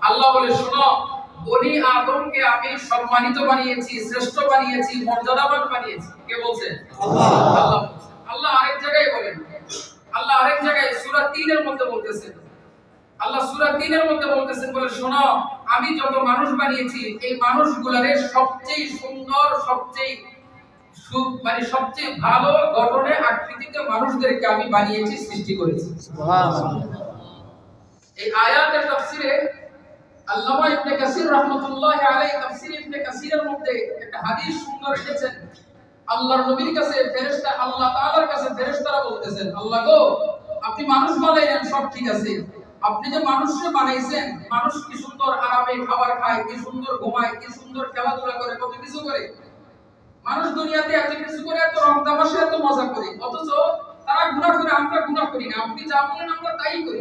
আল্লাহ বলে শোনো, বনি আদমকে আমি সম্মানিত বানিয়েছি, শ্রেষ্ঠ বানিয়েছি, মর্যাদাবান বানিয়েছি। কে বলছে? আল্লাহ। আল্লাহ বলছে। আল্লাহ আরেক জায়গায় বলেন, আল্লাহ আরেক জায়গায় সূরা 3 এর মধ্যে বলতেছেন, আল্লাহ সূরা 3 এর মধ্যে বলতেছেন, বলে শোনো, আমি যত মানুষ বানিয়েছি এই মানুষগুলোরে সবচেয়ে সুন্দর, সবচেয়ে সবচেয়ে ভালো গঠনে আকৃতিতে মানুষদেরকে আমি বানিয়েছি, সৃষ্টি করেছি। সুবহানাল্লাহ। এই আয়াতের তাফসীরে আল্লামা ইবনে কাসির রাহমাতুল্লাহি আলাইহি তাফসীর ইবনে কাসিরের মধ্যে একটা হাদিস সুন্দর রেখেছেন। আল্লাহর নবীর কাছে ফেরেশতা, আল্লাহ তাআলার কাছে ফেরেশতারা বলতেছেন, আল্লাহ গো, আপনি মানুষ বানাইলেন, সব ঠিক আছে, আপনি যে মানুষকে বানাইছেন, মানুষ কি সুন্দর আরামে খাবার খায়, কি সুন্দর ঘুমায়, কি সুন্দর খেলাধুলা করে, কত কিছু করে। মানুষ দুনিয়াতে এত কিছু করে, এত রং তামাশা, এত মজা করে, অথচ তারা গুনাহ করে, আমরা গুনাহ করি না। আপনি যা বলেন আমরা তাই করি।